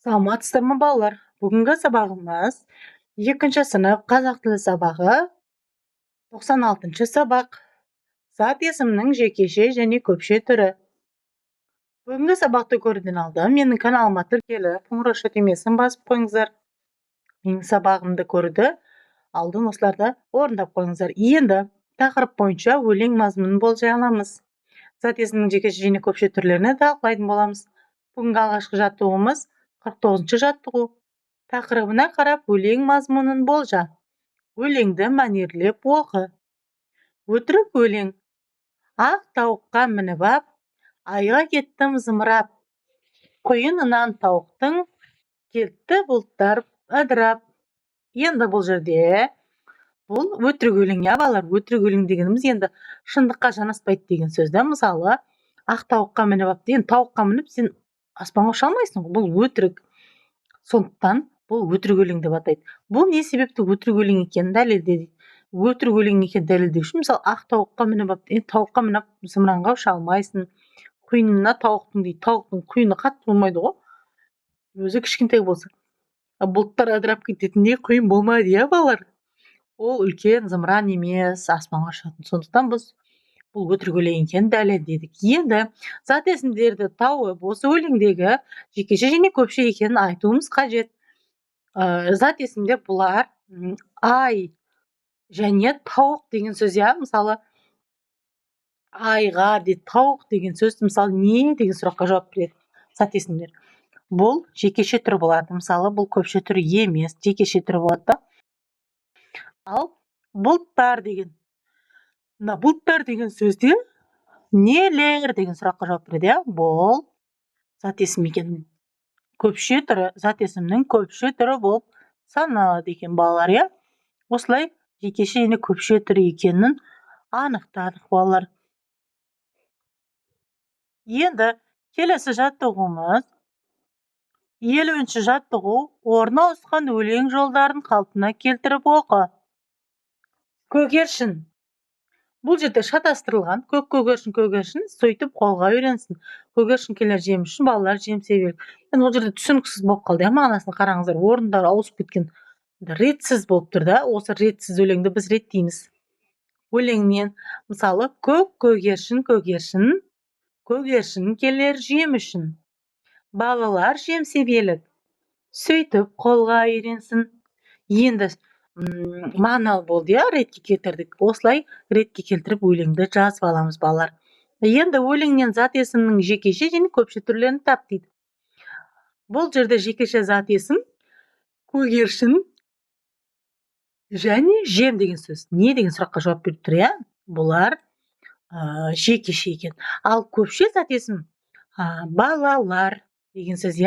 Саламатсыздар ма балалар? Бүгінгі сабағымыз 2 сынып қазақ тілі сабағы 96 сабақ. Зат есімнің жекеше және көпше түрі. Бүгінгі сабақты көруден алдын менің каналыма тіркеліп, қоңырау түймесін басып қойыңыздар. Менің сабағымды көруді алдын осыларды орындап қойыңыздар. Енді тақырып бойынша өлең мазмұнын болжай аламыз. Зат есімнің жекеше және көпше түрлерін талқылайтын боламыз. Бүгінгі алғашқы жаттығуымыз 49-шы жаттығу. Тақырыбына қарап өлең мазмұнын болжа. Өлеңді мәнерлеп оқы. Өтірік өлең. Ақ тауыққа мініп ап, айға кеттім зымырап. Құйынынан тауықтың кетті бұлттар ыдырап. Енді бұл жерде бұл өтірік өлең, балалар. Өтірік өлең дегеніміз енді шындыққа жанаспайды деген сөзді. Мысалы, ақ тауыққа мініп ап деген, тауыққа мініп сен аспанға ұша алмайсың ғой. Бұл өтірік. Сондықтан бұл өтірік өлең деп атайды. Бұл не себепті өтірік өлең екенін дәлелдейді. Өтірік өлең екенін дәлелдеу үшін, мысалы, ақ тауыққа мініп ап, тауыққа мініп зымыранға ұша алмайсың. Құйынына тауықтың дейді. Тауықтың құйыны қатты болмайды ғой. Өзі кішкентай болса. Бұлттар ыдырап кететіндей құйын болмайды, балалар. Ол үлкен зымыран емес, аспанға ұшатын. Сондықтан біз бұл өтірік өлең екенін дәлелдедік. Енді зат есімдерді тауып, осы өлеңдегі жекеше және көпше екенін айтуымыз қажет. Зат есімдер бұлар ай және тауық деген сөз, мысалы, айға дейді, тауық деген сөз, мысалы, не деген сұраққа жауап береді зат есімдер. Бұл жекеше түрі болады. Мысалы, бұл көпше түрі емес, жекеше түрі болады. Ал бұлттар деген. Бұлттар деген сөзде нелер деген сұраққа жауап береді. Бұл зат есім екен. Көпше түрі, зат есімнің көпше түрі болып саналады екен, балалар. Осылай жекеше және көпше түрі екенін анықтадық, балалар. Енді келесі жаттығуымыз 50-ші жаттығу. Орнына ауысқан өлең жолдарын қалпына келтіріп оқы. Көгершін. Бұл жерде шатастырылған. Көгершін, сөйтіп қолға үйренсін. Көгершін келер жем үшін балалар жем себелік. Ол жерде түсініксіз болып қалды. Мағынасын қараңыздар. Орындары ауысып кеткен. Ретсіз болып тұр да. Осы ретсіз өлеңді біз реттейміз. Өлеңнен, мысалы, көгершін, көгершін келер жем үшін. Балалар жем себелік. Сөйтіп қолға үйренсін. Енді мағыналы болды, ретке келтірдік. Осылай ретке келтіріп өлеңді жазып аламыз, балалар. Енді өлеңнен зат есімнің жекеше және көпше түрлерін тап дейді. Бұл жерде жекеше зат есім көгершін және жем деген сөз. Не деген сұраққа жауап беріп тұр, бұлар жекеше екен. Ал көпше зат есім балалар деген сөз,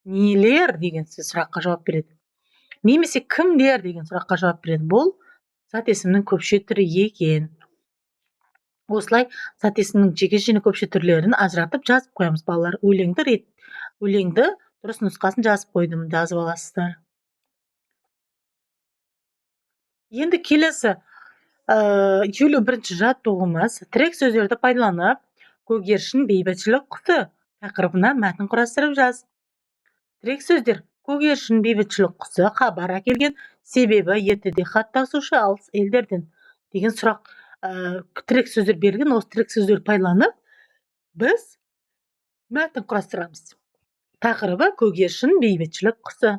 нелер деген сөз сұраққа жауап береді. Немесе кімдер деген сұраққа жауап береді. Бұл зат есімнің көпше түрі екен. Осылай зат есімнің жекеше және көпше түрлерін ажыратып жазып қоямыз, балалар. Өлеңді дұрыс нұсқасын жазып қойдым, жазып аласыздар. Енді келесі 51-ші жаттығуымыз тірек сөздерді пайдаланып, көгершін бейбітшілік құсы тақырыбына мәтін құрастырып жаз. Тірек сөздер: көгершін бейбітшілік құсы хабар әкелген, себебі ертеде хат тасушы алыс елдерден деген сұрақ. Тірек сөздер берілген, осы тірек сөздер пайдаланып біз мәтін құрастырамыз. Тақырыбы көгершін бейбітшілік құсы.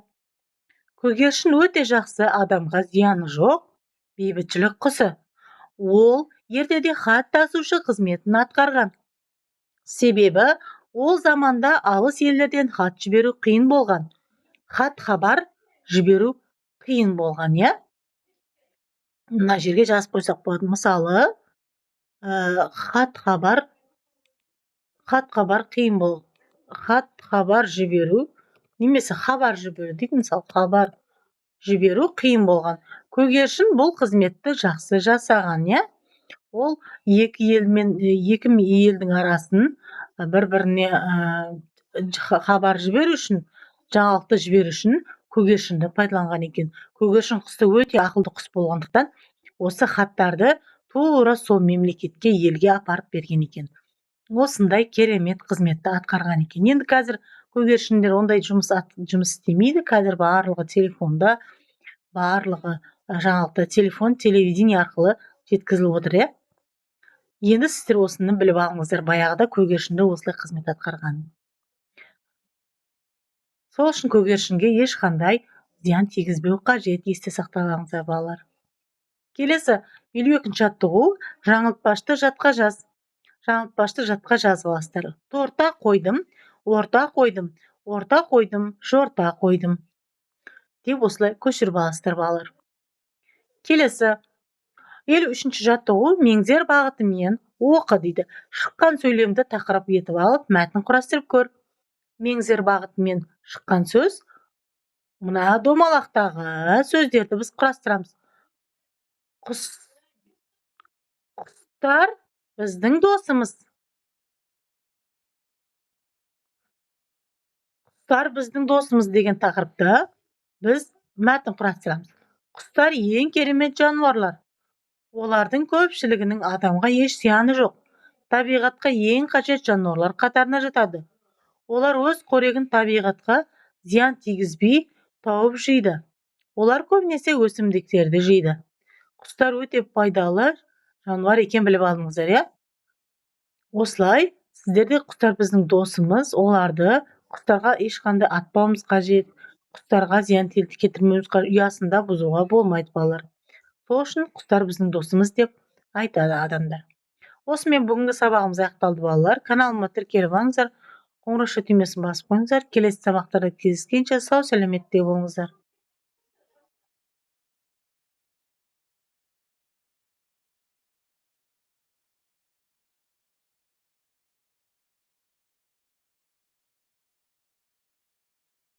Көгершін өте жақсы, адамға зияны жоқ бейбітшілік құсы. Ол ертеде хат тасушы қызметін атқарған. Себебі ол заманда алыс елдерден хат жіберу қиын болған. Хат хабар жіберу қиын болған, Мына жерге жазып қойсақ болады. Мысалы, хат хабар қиын бол. Хат хабар жіберу немесе хабар жіберу дейді. Мысалы, хабар жіберу қиын болған. Көгершін бұл қызметті жақсы жасаған, Ол екі елдің арасын бір-біріне хабар жіберу үшін, жаңалықты жіберу үшін көгершінді пайдаланған екен. Көгершін құсы өте ақылды құс болғандықтан осы хаттарды тура сол мемлекетке, елге апарып берген екен. Осындай керемет қызметті атқарған екен. Енді қазір көгершіндер ондай жұмыс істемейді. Қазір барлығы телефонда, барлығы жаңалықты телефон, телевидение арқылы жеткізіліп отыр, иә. Енді сіздер осыны біліп алыңыздар, баяғыда көгершінді осылай қызмет атқарған. Сол үшін көгершінге ешқандай зиян тигізбеу қажет, есте сақтағаныңыздар балалар. Келесі, елу екінші жаттығу, жаңылтпашты жатқа жаз. Жаңылтпашты жатқа жазып аласыздар. Торта қойдым, орта қойдым, орта қойдым, жорта қойдым деп осылай көшіріп аласыздар балалар. Келесі, 53-ші жаттығу, меңзер бағытымен оқы дейді. Шыққан сөйлемді тақырып етіп алып, мәтін құрастырып көр. Меңзер бағытымен шыққан сөз, мына домалақтағы сөздерді біз құрастырамыз. Құстар біздің досымыз. Құстар біздің досымыз деген тақырыпты біз мәтін құрастырамыз. Құстар ең керемет жануарлар. Олардың көпшілігінің адамға еш зияны жоқ. Табиғатқа ең қажет жануарлар қатарына жатады. Олар өз қорегін табиғатқа зиян тигізбей тауып жейді. Олар көбінесе өсімдіктерді жейді. Құстар өте пайдалы жануар екен біліп алдыңыздар, иә? Осылай, сіздер де құстар біздің досымыз, құстарға ешқандай атпауымыз қажет, құстарға зиян келтірмеуіміз қажет, ұясында бұзуға болмайды балалар. Сол үшін құстар біздің досымыз деп айтады адамдар. Осымен бүгінгі сабағымыз аяқталды балалар. Каналыма тіркеліп алыңыздар, қоңырау түймесін басып қойыңыздар. Келесі сабақтарда кездескенше сау сәлеметте болыңыздар.